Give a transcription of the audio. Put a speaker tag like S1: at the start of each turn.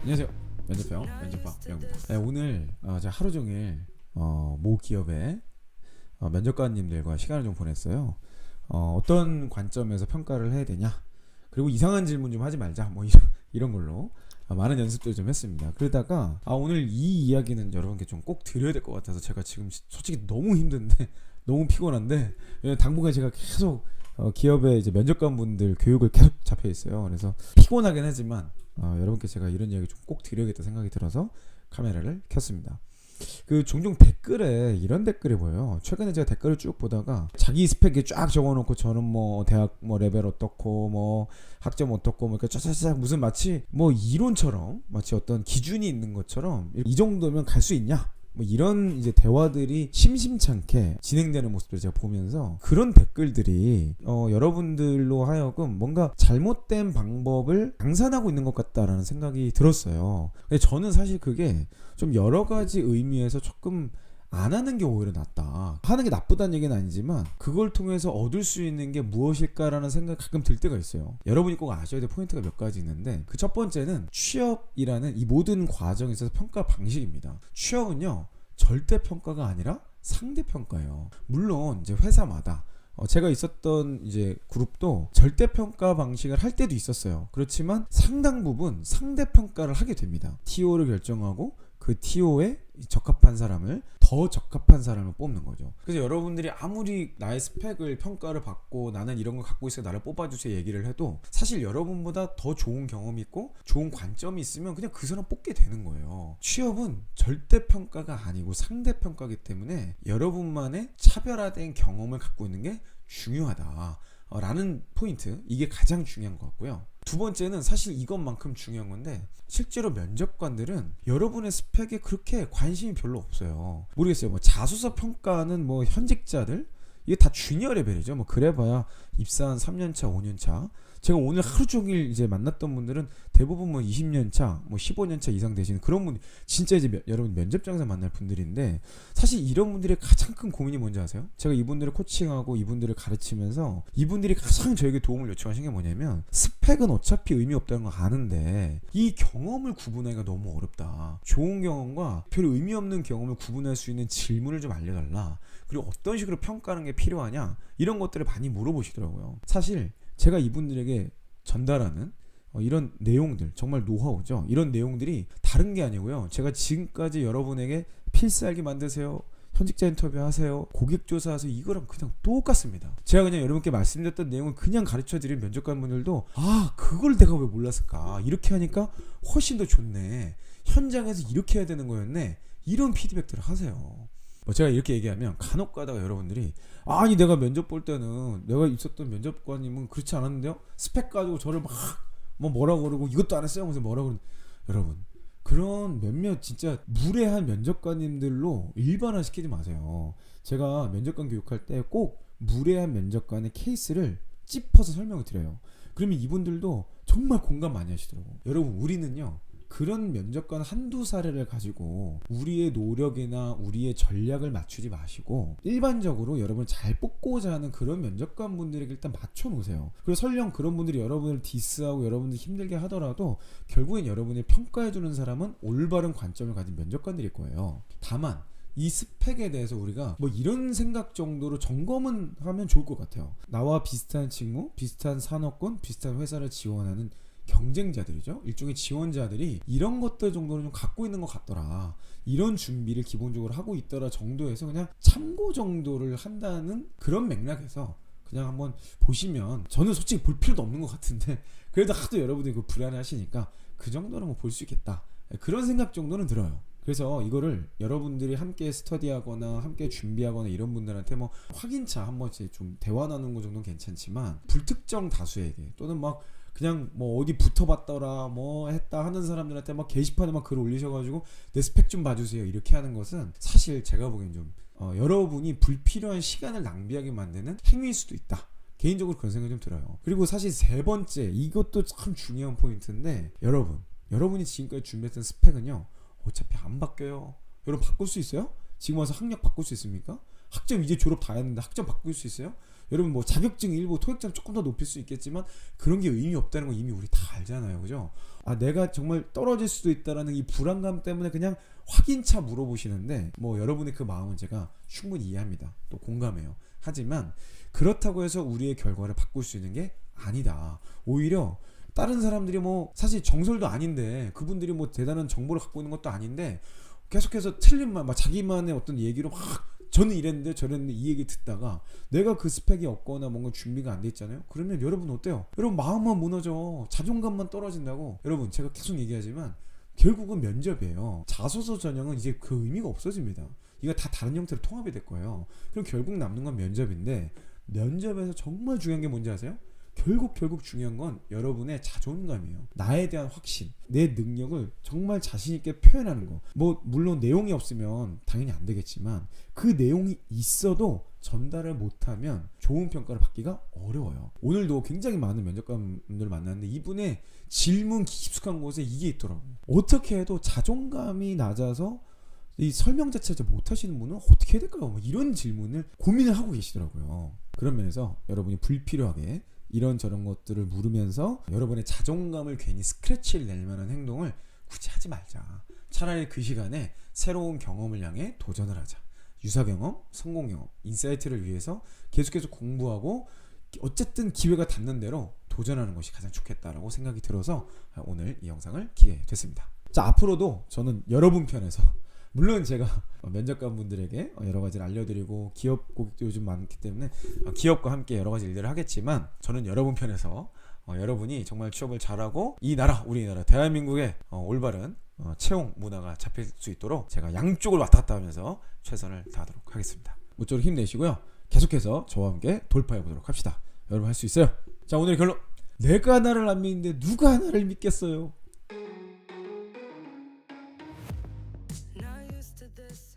S1: 안녕하세요. 면접병 면접박병입니다. 네, 오늘 제가 하루 종일 모 기업의 면접관님들과 시간을 좀 보냈어요. 어떤 관점에서 평가를 해야 되냐, 그리고 이상한 질문 좀 하지 말자, 뭐 이런 걸로 많은 연습들 좀 했습니다. 그러다가 오늘 이 이야기는 여러분께 좀 꼭 드려야 될 것 같아서 제가 지금 솔직히 너무 힘든데 너무 피곤한데 당분간 제가 계속 기업의 이제 면접관분들 교육을 계속 잡혀 있어요. 그래서 피곤하긴 하지만 여러분께 제가 이런 이야기 좀 꼭 드려야겠다 생각이 들어서 카메라를 켰습니다. 그 종종 댓글에 이런 댓글이 보여요. 최근에 제가 댓글을 쭉 보다가 자기 스펙에 쫙 적어놓고 저는 뭐 대학 뭐 레벨 어떻고 뭐 학점 어떻고 뭐 이렇게 쫙쫙쫙 무슨 마치 뭐 이론처럼 마치 어떤 기준이 있는 것처럼 이 정도면 갈 수 있냐, 뭐 이런 이제 대화들이 심심찮게 진행되는 모습을 제가 보면서 그런 댓글들이 여러분들로 하여금 뭔가 잘못된 방법을 강산하고 있는 것 같다라는 생각이 들었어요. 근데 저는 사실 그게 좀 여러 가지 의미에서 조금 안 하는 게 오히려 낫다. 하는 게 나쁘다는 얘기는 아니지만 그걸 통해서 얻을 수 있는 게 무엇일까라는 생각이 가끔 들 때가 있어요. 여러분이 꼭 아셔야 될 포인트가 몇 가지 있는데, 그 첫 번째는 취업이라는 이 모든 과정에 있어서 평가 방식입니다. 취업은요, 절대 평가가 아니라 상대 평가예요. 물론 이제 회사마다 제가 있었던 이제 그룹도 절대 평가 방식을 할 때도 있었어요. 그렇지만 상당 부분 상대 평가를 하게 됩니다. TO를 결정하고 그 TO에 적합한 사람을, 더 적합한 사람을 뽑는 거죠. 그래서 여러분들이 아무리 나의 스펙을 평가를 받고 나는 이런 걸 갖고 있어요, 나를 뽑아주세요 얘기를 해도 사실 여러분보다 더 좋은 경험이 있고 좋은 관점이 있으면 그냥 그 사람 뽑게 되는 거예요. 취업은 절대 평가가 아니고 상대 평가이기 때문에 여러분만의 차별화된 경험을 갖고 있는 게 중요하다 라는 포인트, 이게 가장 중요한 것 같고요. 두 번째는 사실 이것만큼 중요한 건데, 실제로 면접관들은 여러분의 스펙에 그렇게 관심이 별로 없어요. 모르겠어요. 뭐 자소서 평가는 뭐 현직자들, 이게 다 주니어 레벨이죠. 뭐 그래봐야 입사한 3년차 5년차. 제가 오늘 하루 종일 이제 만났던 분들은 대부분 뭐 20년차 뭐 15년차 이상 되시는 그런 분들, 진짜 이제 여러분 면접장에서 만날 분들인데, 사실 이런 분들의 가장 큰 고민이 뭔지 아세요? 제가 이분들을 코칭하고 이분들을 가르치면서 이분들이 가장 저에게 도움을 요청하신 게 뭐냐면, 스펙은 어차피 의미 없다는 거 아는데 이 경험을 구분하기가 너무 어렵다. 좋은 경험과 별 의미 없는 경험을 구분할 수 있는 질문을 좀 알려달라. 그리고 어떤 식으로 평가하는 게 필요하냐, 이런 것들을 많이 물어보시더라고요. 사실 제가 이분들에게 전달하는 이런 내용들, 정말 노하우죠. 이런 내용들이 다른 게 아니고요, 제가 지금까지 여러분에게 필살기 만드세요, 현직자 인터뷰 하세요, 고객 조사하세요, 이거랑 그냥 똑같습니다. 제가 그냥 여러분께 말씀드렸던 내용을 그냥 가르쳐드린 면접관분들도 그걸 내가 왜 몰랐을까, 이렇게 하니까 훨씬 더 좋네, 현장에서 이렇게 해야 되는 거였네, 이런 피드백들을 하세요. 제가 이렇게 얘기하면 간혹 가다가 여러분들이 아니 내가 면접 볼 때는 내가 있었던 면접관님은 그렇지 않았는데요, 스펙 가지고 저를 막 뭐라 그러고 이것도 안 했어요 하면서 뭐라 그러는, 여러분 그런 몇몇 진짜 무례한 면접관님들로 일반화 시키지 마세요. 제가 면접관 교육할 때 꼭 무례한 면접관의 케이스를 찝어서 설명을 드려요. 그러면 이분들도 정말 공감 많이 하시더라고요. 여러분, 우리는요, 그런 면접관 한두 사례를 가지고 우리의 노력이나 우리의 전략을 맞추지 마시고 일반적으로 여러분을 잘 뽑고자 하는 그런 면접관 분들에게 일단 맞춰 놓으세요. 그리고 설령 그런 분들이 여러분을 디스하고 여러분들 힘들게 하더라도 결국엔 여러분을 평가해주는 사람은 올바른 관점을 가진 면접관들일 거예요. 다만 이 스펙에 대해서 우리가 뭐 이런 생각 정도로 점검은 하면 좋을 것 같아요. 나와 비슷한 직무, 비슷한 산업군, 비슷한 회사를 지원하는 경쟁자들이죠. 일종의 지원자들이 이런 것들 정도는 좀 갖고 있는 것 같더라, 이런 준비를 기본적으로 하고 있더라 정도에서 그냥 참고 정도를 한다는 그런 맥락에서 그냥 한번 보시면, 저는 솔직히 볼 필요도 없는 것 같은데 그래도 하도 여러분들이 불안해 하시니까 그 정도는 뭐 볼 수 있겠다, 그런 생각 정도는 들어요. 그래서 이거를 여러분들이 함께 스터디하거나 함께 준비하거나 이런 분들한테 뭐 확인차 한 번씩 좀 대화 나누는 거 정도는 괜찮지만, 불특정 다수에게 또는 막 그냥 뭐 어디 붙어봤더라 뭐 했다 하는 사람들한테 막 게시판에 막 글 올리셔가지고 내 스펙 좀 봐주세요 이렇게 하는 것은 사실 제가 보기엔 좀 여러분이 불필요한 시간을 낭비하게 만드는 행위일 수도 있다, 개인적으로 그런 생각이 좀 들어요. 그리고 사실 세 번째, 이것도 참 중요한 포인트인데, 여러분이 지금까지 준비했던 스펙은요 어차피 안 바뀌어요. 여러분 바꿀 수 있어요? 지금 와서 학력 바꿀 수 있습니까? 학점 이제 졸업 다 했는데 학점 바꿀 수 있어요? 여러분 뭐 자격증 일부 토익점 조금 더 높일 수 있겠지만 그런 게 의미 없다는 거 이미 우리 다 알잖아요. 그죠? 아 내가 정말 떨어질 수도 있다라는 이 불안감 때문에 그냥 확인차 물어보시는데 뭐 여러분의 그 마음은 제가 충분히 이해합니다. 또 공감해요. 하지만 그렇다고 해서 우리의 결과를 바꿀 수 있는 게 아니다. 오히려 다른 사람들이 뭐 사실 정설도 아닌데 그분들이 뭐 대단한 정보를 갖고 있는 것도 아닌데 계속해서 틀린 말, 막 자기만의 어떤 얘기로 막 저는 이랬는데 저랬는데 이 얘기 듣다가 내가 그 스펙이 없거나 뭔가 준비가 안 돼 있잖아요. 그러면 여러분 어때요? 여러분 마음만 무너져. 자존감만 떨어진다고. 여러분 제가 계속 얘기하지만 결국은 면접이에요. 자소서 전형은 이제 그 의미가 없어집니다. 이거 다 다른 형태로 통합이 될 거예요. 그럼 결국 남는 건 면접인데 면접에서 정말 중요한 게 뭔지 아세요? 결국 중요한 건 여러분의 자존감이에요. 나에 대한 확신, 내 능력을 정말 자신 있게 표현하는 거. 뭐 물론 내용이 없으면 당연히 안 되겠지만 그 내용이 있어도 전달을 못하면 좋은 평가를 받기가 어려워요. 오늘도 굉장히 많은 면접관분들 만났는데 이분의 질문 깊숙한 곳에 이게 있더라고요. 어떻게 해도 자존감이 낮아서 이 설명 자체를 못하시는 분은 어떻게 해야 될까요? 뭐 이런 질문을 고민을 하고 계시더라고요. 그런 면에서 여러분이 불필요하게 이런저런 것들을 물으면서 여러분의 자존감을 괜히 스크래치를 낼 만한 행동을 굳이 하지 말자. 차라리 그 시간에 새로운 경험을 향해 도전을 하자. 유사 경험, 성공 경험, 인사이트를 위해서 계속해서 공부하고 어쨌든 기회가 닿는 대로 도전하는 것이 가장 좋겠다라고 생각이 들어서 오늘 이 영상을 기획 됐습니다. 자, 앞으로도 저는 여러분 편에서 물론 제가 면접관 분들에게 여러 가지를 알려드리고 기업 고객도 요즘 많기 때문에 기업과 함께 여러 가지 일들을 하겠지만 저는 여러분 편에서 여러분이 정말 취업을 잘하고 이 나라 우리나라 대한민국의 올바른 채용 문화가 잡힐 수 있도록 제가 양쪽을 왔다 갔다 하면서 최선을 다하도록 하겠습니다. 모쪼록 힘내시고요. 계속해서 저와 함께 돌파해 보도록 합시다. 여러분 할 수 있어요. 자, 오늘의 결론. 내가 나를 안 믿는데 누가 나를 믿겠어요?
S2: to this